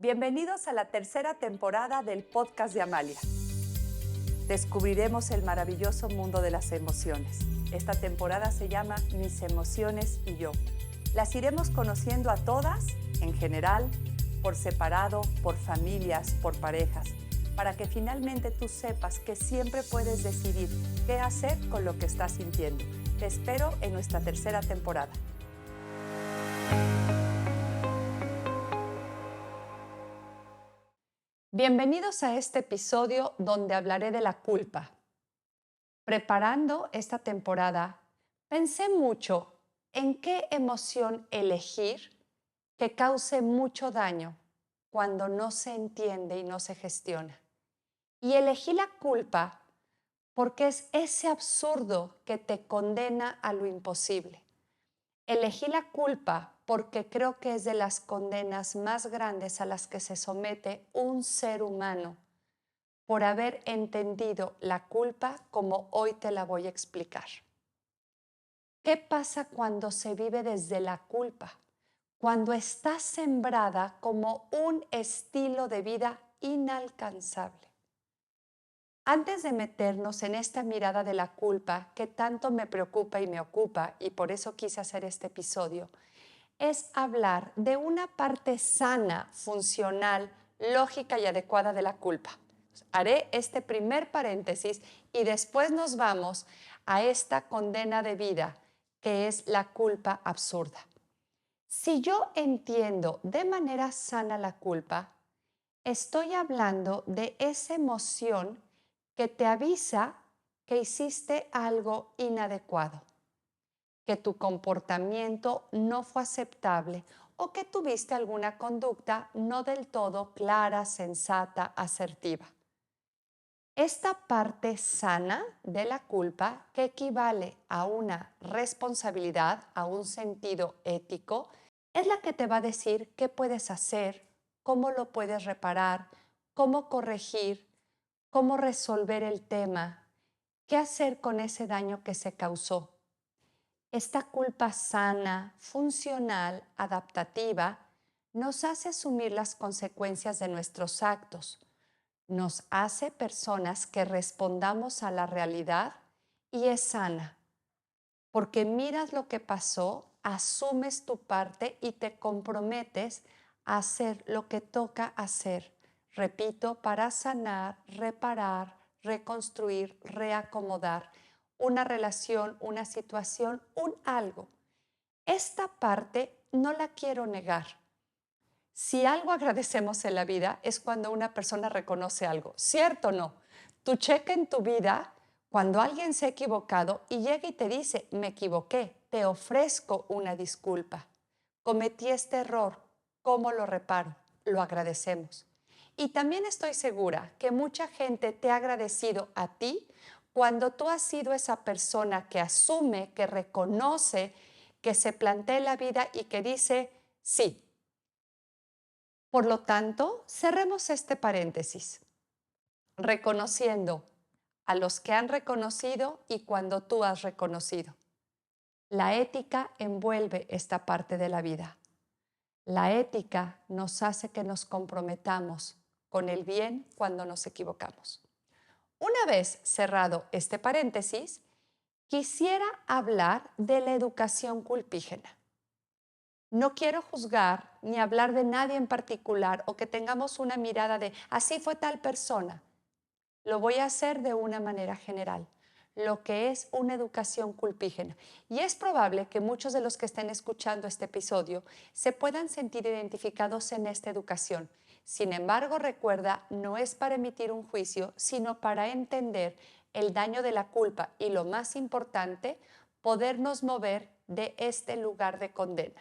Bienvenidos a la tercera temporada del podcast de Amalia. Descubriremos el maravilloso mundo de las emociones. Esta temporada se llama Mis emociones y yo. Las iremos conociendo a todas, en general, por separado, por familias, por parejas, para que finalmente tú sepas que siempre puedes decidir qué hacer con lo que estás sintiendo. Te espero en nuestra tercera temporada. Bienvenidos a este episodio donde hablaré de la culpa. Preparando esta temporada, pensé mucho en qué emoción elegir que cause mucho daño cuando no se entiende y no se gestiona. Y elegí la culpa porque es ese absurdo que te condena a lo imposible. Elegí la culpa porque creo que es de las condenas más grandes a las que se somete un ser humano por haber entendido la culpa como hoy te la voy a explicar. ¿Qué pasa cuando se vive desde la culpa? Cuando está sembrada como un estilo de vida inalcanzable. Antes de meternos en esta mirada de la culpa que tanto me preocupa y me ocupa, y por eso quise hacer este episodio, es hablar de una parte sana, funcional, lógica y adecuada de la culpa. Haré este primer paréntesis y después nos vamos a esta condena de vida que es la culpa absurda. Si yo entiendo de manera sana la culpa, estoy hablando de esa emoción que te avisa que hiciste algo inadecuado, que tu comportamiento no fue aceptable o que tuviste alguna conducta no del todo clara, sensata, asertiva. Esta parte sana de la culpa, que equivale a una responsabilidad, a un sentido ético, es la que te va a decir qué puedes hacer, cómo lo puedes reparar, cómo corregir, cómo resolver el tema, qué hacer con ese daño que se causó. Esta culpa sana, funcional, adaptativa, nos hace asumir las consecuencias de nuestros actos, nos hace personas que respondamos a la realidad y es sana, porque miras lo que pasó, asumes tu parte y te comprometes a hacer lo que toca hacer. Repito, para sanar, reparar, reconstruir, reacomodar una relación, una situación, un algo. Esta parte no la quiero negar. Si algo agradecemos en la vida es cuando una persona reconoce algo, ¿cierto o no? Tú checa en tu vida cuando alguien se ha equivocado y llega y te dice, me equivoqué, te ofrezco una disculpa, cometí este error, ¿cómo lo reparo? Lo agradecemos. Y también estoy segura que mucha gente te ha agradecido a ti cuando tú has sido esa persona que asume, que reconoce, que se plantea la vida y que dice, sí. Por lo tanto, cerremos este paréntesis, reconociendo a los que han reconocido y cuando tú has reconocido. La ética envuelve esta parte de la vida. La ética nos hace que nos comprometamos con el bien cuando nos equivocamos. Una vez cerrado este paréntesis, quisiera hablar de la educación culpígena. No quiero juzgar ni hablar de nadie en particular o que tengamos una mirada de así fue tal persona. Lo voy a hacer de una manera general, lo que es una educación culpígena. Y es probable que muchos de los que estén escuchando este episodio se puedan sentir identificados en esta educación. Sin embargo, recuerda, no es para emitir un juicio, sino para entender el daño de la culpa y, lo más importante, podernos mover de este lugar de condena.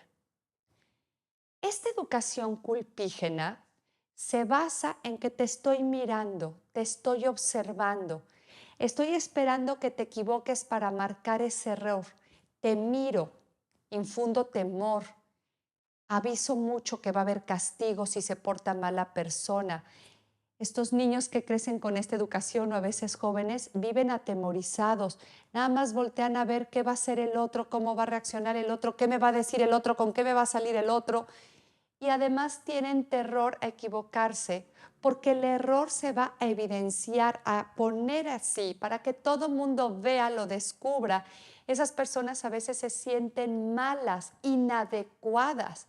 Esta educación culpígena se basa en que te estoy mirando, te estoy observando, estoy esperando que te equivoques para marcar ese error. Te miro, infundo temor, aviso mucho que va a haber castigo si se porta mal la persona. Estos niños que crecen con esta educación o a veces jóvenes viven atemorizados, nada más voltean a ver qué va a hacer el otro, cómo va a reaccionar el otro, qué me va a decir el otro, con qué me va a salir el otro. y además tienen terror a equivocarse porque el error se va a evidenciar, a poner así, para que todo mundo vea, lo descubra. Esas personas a veces se sienten malas, inadecuadas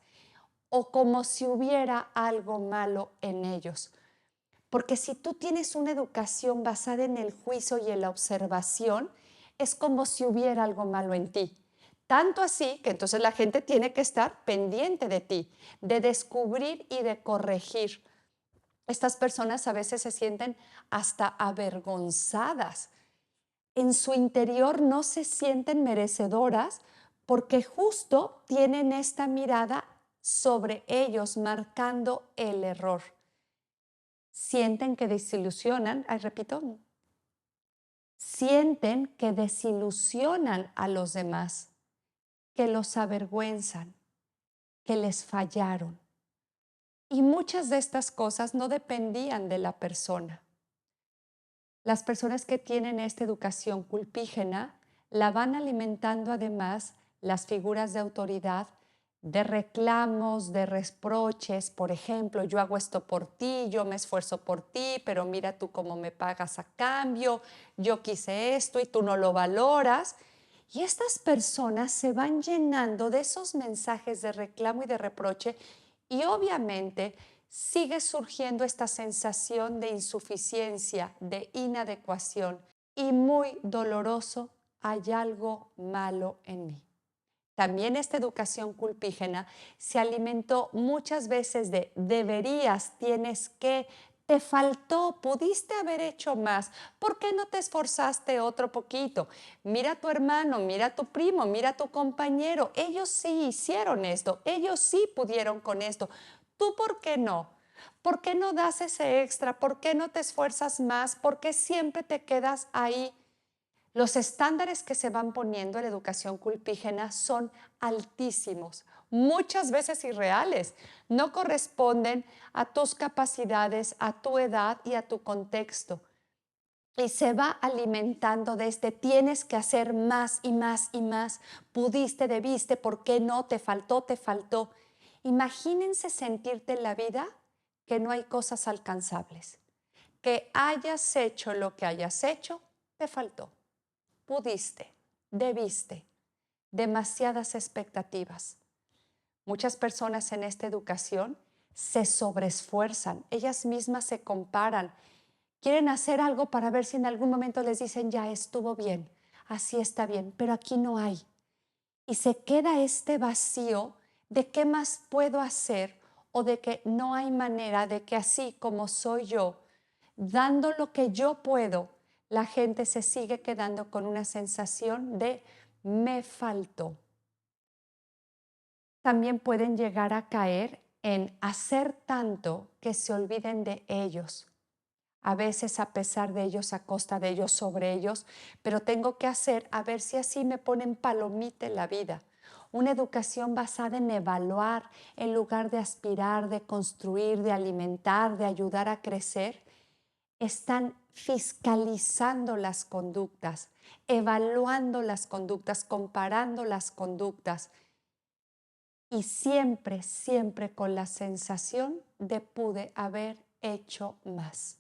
o como si hubiera algo malo en ellos. Porque si tú tienes una educación basada en el juicio y en la observación, es como si hubiera algo malo en ti. Tanto así que entonces la gente tiene que estar pendiente de ti, de descubrir y de corregir. Estas personas a veces se sienten hasta avergonzadas. En su interior no se sienten merecedoras porque justo tienen esta mirada sobre ellos, marcando el error. Sienten que desilusionan, repito, sienten que desilusionan a los demás, que los avergüenzan, que les fallaron. Y muchas de estas cosas no dependían de la persona. Las personas que tienen esta educación culpígena la van alimentando además las figuras de autoridad de reclamos, de reproches. Por ejemplo, yo hago esto por ti, yo me esfuerzo por ti, pero mira tú cómo me pagas a cambio, yo quise esto y tú no lo valoras. Y estas personas se van llenando de esos mensajes de reclamo y de reproche y obviamente sigue surgiendo esta sensación de insuficiencia, de inadecuación y muy doloroso, hay algo malo en mí. También esta educación culpígena se alimentó muchas veces de deberías, tienes que, te faltó, pudiste haber hecho más, ¿por qué no te esforzaste otro poquito? Mira a tu hermano, mira a tu primo, mira a tu compañero, ellos sí hicieron esto, ellos sí pudieron con esto, ¿tú por qué no? ¿Por qué no das ese extra? ¿Por qué no te esfuerzas más? ¿Por qué siempre te quedas ahí? Los estándares que se van poniendo en la educación culpígena son altísimos, muchas veces irreales, no corresponden a tus capacidades, a tu edad y a tu contexto. Y se va alimentando de este tienes que hacer más y más y más, pudiste, debiste, ¿por qué no? Te faltó, te faltó. Imagínense sentirte en la vida que no hay cosas alcanzables, que hayas hecho lo que hayas hecho, te faltó. Pudiste, debiste, demasiadas expectativas. Muchas personas en esta educación se sobreesfuerzan, ellas mismas se comparan, quieren hacer algo para ver si en algún momento les dicen ya estuvo bien, así está bien, pero aquí no hay. Y se queda este vacío de qué más puedo hacer o de que no hay manera de que así como soy yo, dando lo que yo puedo, la gente se sigue quedando con una sensación de me faltó. También pueden llegar a caer en hacer tanto que se olviden de ellos. A veces a pesar de ellos, a costa de ellos, sobre ellos, pero tengo que hacer a ver si así me ponen palomita en la vida. Una educación basada en evaluar en lugar de aspirar, de construir, de alimentar, de ayudar a crecer, están fiscalizando las conductas, evaluando las conductas, comparando las conductas y siempre, siempre con la sensación de pude haber hecho más.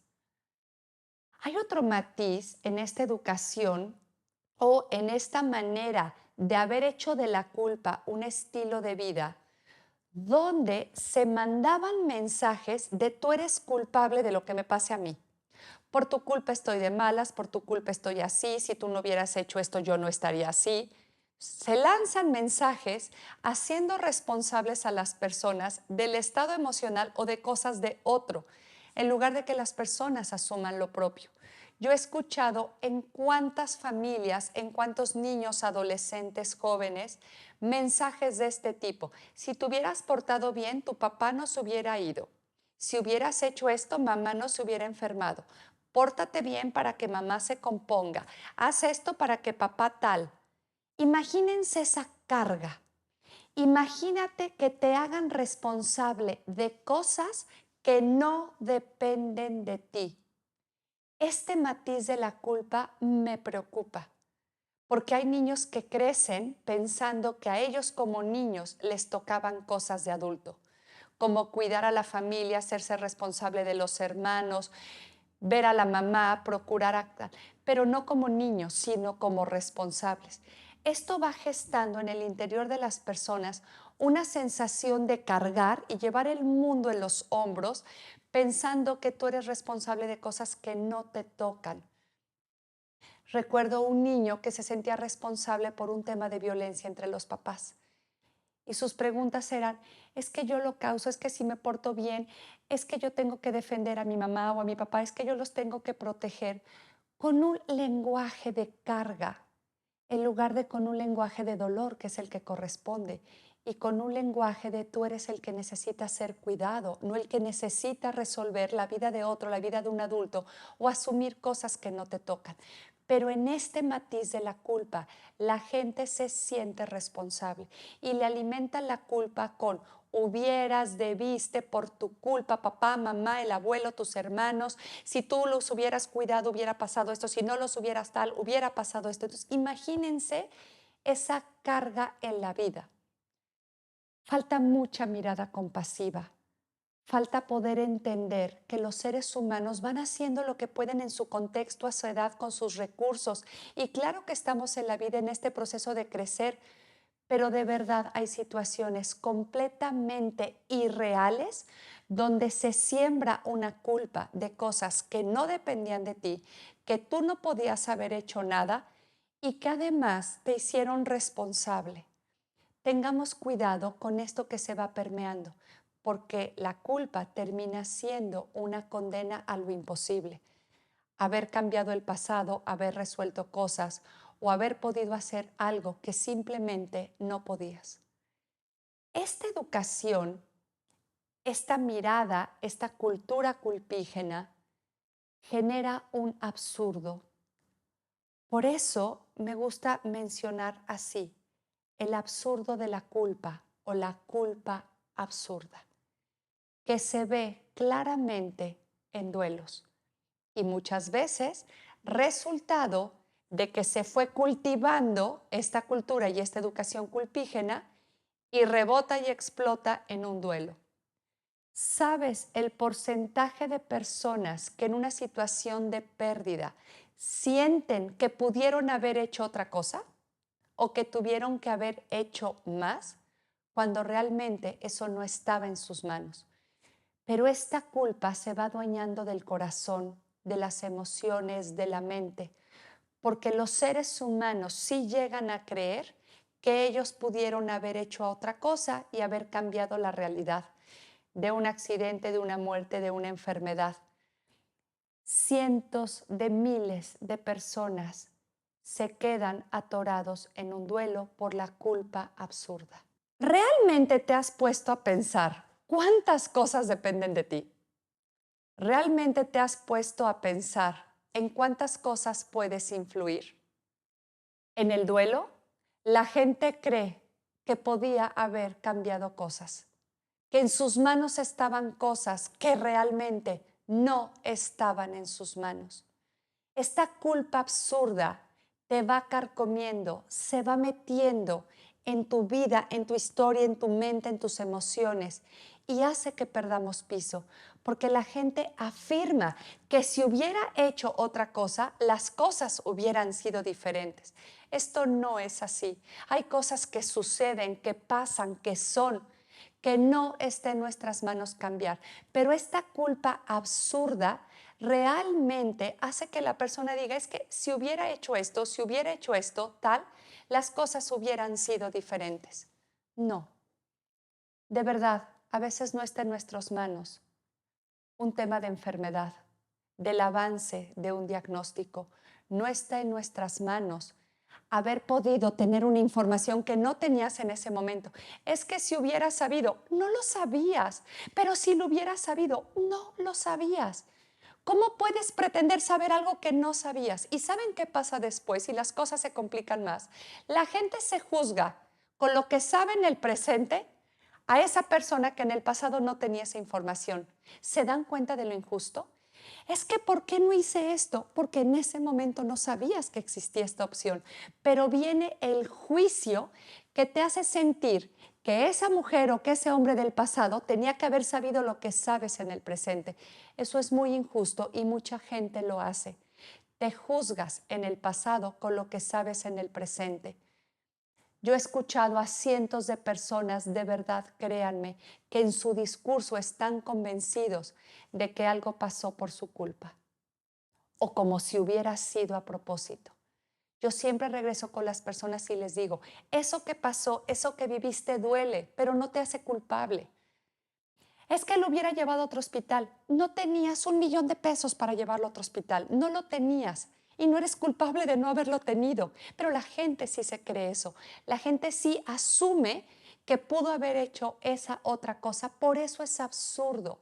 Hay otro matiz en esta educación o en esta manera de haber hecho de la culpa un estilo de vida donde se mandaban mensajes de tú eres culpable de lo que me pase a mí. Por tu culpa estoy de malas, por tu culpa estoy así, si tú no hubieras hecho esto yo no estaría así. Se lanzan mensajes haciendo responsables a las personas del estado emocional o de cosas de otro, en lugar de que las personas asuman lo propio. Yo he escuchado en cuántas familias, en cuántos niños, adolescentes, jóvenes, mensajes de este tipo. Si te hubieras portado bien, tu papá no se hubiera ido. Si hubieras hecho esto, mamá no se hubiera enfermado. Pórtate bien para que mamá se componga. Haz esto para que papá tal. Imagínense esa carga. Imagínate que te hagan responsable de cosas que no dependen de ti. Este matiz de la culpa me preocupa, porque hay niños que crecen pensando que a ellos como niños les tocaban cosas de adulto, como cuidar a la familia, hacerse responsable de los hermanos, ver a la mamá, procurar pero no como niños, sino como responsables. Esto va gestando en el interior de las personas una sensación de cargar y llevar el mundo en los hombros, pensando que tú eres responsable de cosas que no te tocan. Recuerdo un niño que se sentía responsable por un tema de violencia entre los papás. Y sus preguntas eran, es que yo lo causo, es que si me porto bien, es que yo tengo que defender a mi mamá o a mi papá, es que yo los tengo que proteger, con un lenguaje de carga, en lugar de con un lenguaje de dolor, que es el que corresponde, y con un lenguaje de tú eres el que necesita ser cuidado, no el que necesita resolver la vida de otro, la vida de un adulto o asumir cosas que no te tocan. Pero en este matiz de la culpa, la gente se siente responsable y le alimenta la culpa con hubieras, debiste, por tu culpa, papá, mamá, el abuelo, tus hermanos, si tú los hubieras cuidado hubiera pasado esto, si no los hubieras tal, hubiera pasado esto. Entonces, imagínense esa carga en la vida. Falta mucha mirada compasiva. Falta poder entender que los seres humanos van haciendo lo que pueden en su contexto, a su edad, con sus recursos. Y claro que estamos en la vida en este proceso de crecer, pero de verdad hay situaciones completamente irreales donde se siembra una culpa de cosas que no dependían de ti, que tú no podías haber hecho nada y que además te hicieron responsable. Tengamos cuidado con esto que se va permeando, porque la culpa termina siendo una condena a lo imposible. Haber cambiado el pasado, haber resuelto cosas o haber podido hacer algo que simplemente no podías. Esta educación, esta mirada, esta cultura culpígena genera un absurdo. Por eso me gusta mencionar así el absurdo de la culpa o la culpa absurda, que se ve claramente en duelos y muchas veces resultado de que se fue cultivando esta cultura y esta educación culpígena y rebota y explota en un duelo. ¿Sabes el porcentaje de personas que en una situación de pérdida sienten que pudieron haber hecho otra cosa o que tuvieron que haber hecho más cuando realmente eso no estaba en sus manos? Pero esta culpa se va adueñando del corazón, de las emociones, de la mente, porque los seres humanos sí llegan a creer que ellos pudieron haber hecho otra cosa y haber cambiado la realidad de un accidente, de una muerte, de una enfermedad. Cientos de miles de personas se quedan atorados en un duelo por la culpa absurda. ¿Realmente te has puesto a pensar cuántas cosas dependen de ti? ¿Realmente te has puesto a pensar en cuántas cosas puedes influir? En el duelo, la gente cree que podía haber cambiado cosas, que en sus manos estaban cosas que realmente no estaban en sus manos. Esta culpa absurda te va carcomiendo, se va metiendo en tu vida, en tu historia, en tu mente, en tus emociones y hace que perdamos piso, porque la gente afirma que si hubiera hecho otra cosa, las cosas hubieran sido diferentes. Esto no es así. Hay cosas que suceden, que pasan, que son, que no está en nuestras manos cambiar. Pero esta culpa absurda realmente hace que la persona diga, es que si hubiera hecho esto, si hubiera hecho esto, tal, las cosas hubieran sido diferentes. No, de verdad, a veces no está en nuestras manos un tema de enfermedad, del avance de un diagnóstico. No está en nuestras manos haber podido tener una información que no tenías en ese momento. Es que si hubieras sabido, no lo sabías, pero si lo hubieras sabido, no lo sabías. ¿Cómo puedes pretender saber algo que no sabías? ¿Y saben qué pasa después? Y las cosas se complican más. La gente se juzga con lo que sabe en el presente a esa persona que en el pasado no tenía esa información. ¿Se dan cuenta de lo injusto? Es que ¿por qué no hice esto? Porque en ese momento no sabías que existía esta opción. Pero viene el juicio que te hace sentir que esa mujer o que ese hombre del pasado tenía que haber sabido lo que sabes en el presente. Eso es muy injusto y mucha gente lo hace. Te juzgas en el pasado con lo que sabes en el presente. Yo he escuchado a cientos de personas, de verdad, créanme, que en su discurso están convencidos de que algo pasó por su culpa o como si hubiera sido a propósito. Yo siempre regreso con las personas y les digo, eso que pasó, eso que viviste duele, pero no te hace culpable. Es que lo hubiera llevado a otro hospital. No tenías $1,000,000 para llevarlo a otro hospital. No lo tenías. Y no eres culpable de no haberlo tenido. Pero la gente sí se cree eso. La gente sí asume que pudo haber hecho esa otra cosa. Por eso es absurdo.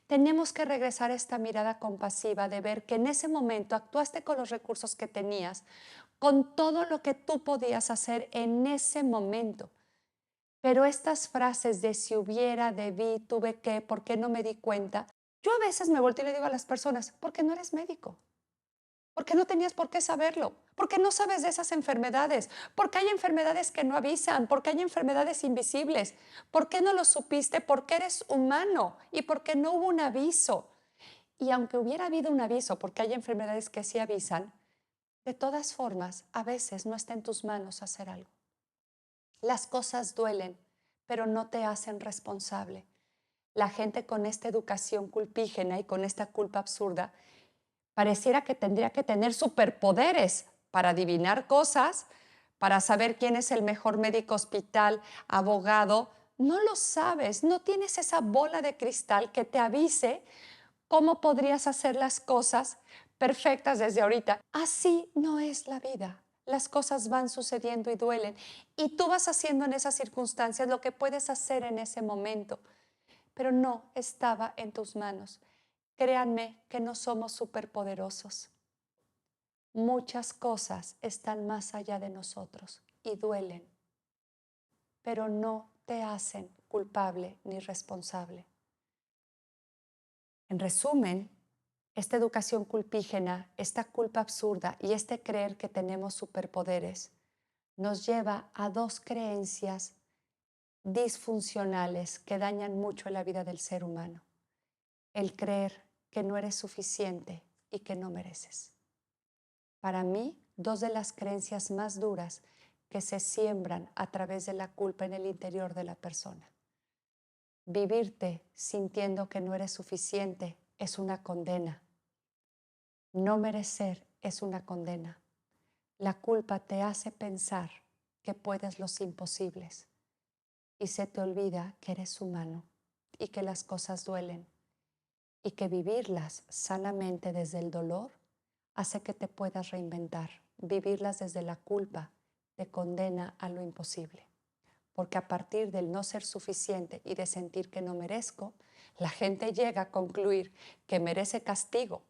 Tenemos que regresar a esta mirada compasiva de ver que en ese momento actuaste con los recursos que tenías, con todo lo que tú podías hacer en ese momento. Pero estas frases de si hubiera, debí, tuve que, ¿por qué no me di cuenta? Yo a veces me volteo y le digo a las personas, ¿por qué no eres médico? ¿Por qué no tenías por qué saberlo? ¿Por qué no sabes de esas enfermedades? ¿Por qué hay enfermedades que no avisan? ¿Por qué hay enfermedades invisibles? ¿Por qué no lo supiste? Porque eres humano y porque no hubo un aviso. Y aunque hubiera habido un aviso, porque hay enfermedades que sí avisan, de todas formas, a veces no está en tus manos hacer algo. Las cosas duelen, pero no te hacen responsable. La gente con esta educación culpígena y con esta culpa absurda pareciera que tendría que tener superpoderes para adivinar cosas, para saber quién es el mejor médico, hospital, abogado. No lo sabes, no tienes esa bola de cristal que te avise cómo podrías hacer las cosas perfectas desde ahorita. Así no es la vida. Las cosas van sucediendo y duelen. Y tú vas haciendo en esas circunstancias lo que puedes hacer en ese momento. Pero no estaba en tus manos. Créanme que no somos superpoderosos. Muchas cosas están más allá de nosotros y duelen, pero no te hacen culpable ni responsable. En resumen, esta educación culpígena, esta culpa absurda y este creer que tenemos superpoderes nos lleva a dos creencias disfuncionales que dañan mucho la vida del ser humano. El creer que no eres suficiente y que no mereces. Para mí, dos de las creencias más duras que se siembran a través de la culpa en el interior de la persona. Vivirte sintiendo que no eres suficiente es una condena. No merecer es una condena. La culpa te hace pensar que puedes los imposibles y se te olvida que eres humano y que las cosas duelen y que vivirlas sanamente desde el dolor hace que te puedas reinventar. Vivirlas desde la culpa te condena a lo imposible. Porque a partir del no ser suficiente y de sentir que no merezco, la gente llega a concluir que merece castigo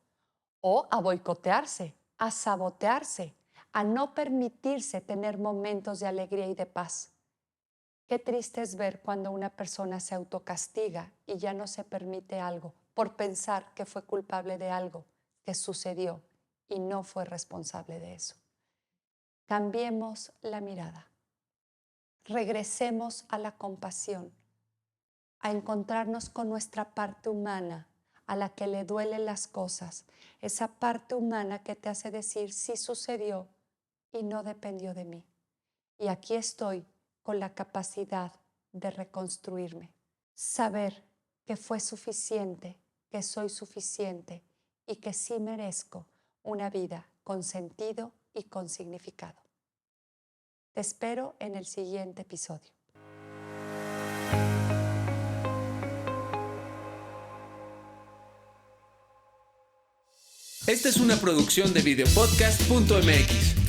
o a boicotearse, a sabotearse, a no permitirse tener momentos de alegría y de paz. Qué triste es ver cuando una persona se autocastiga y ya no se permite algo por pensar que fue culpable de algo que sucedió y no fue responsable de eso. Cambiemos la mirada. Regresemos a la compasión, a encontrarnos con nuestra parte humana, a la que le duelen las cosas, esa parte humana que te hace decir sí sucedió y no dependió de mí. Y aquí estoy con la capacidad de reconstruirme, saber que fue suficiente, que soy suficiente y que sí merezco una vida con sentido y con significado. Te espero en el siguiente episodio. Esta es una producción de videopodcast.mx.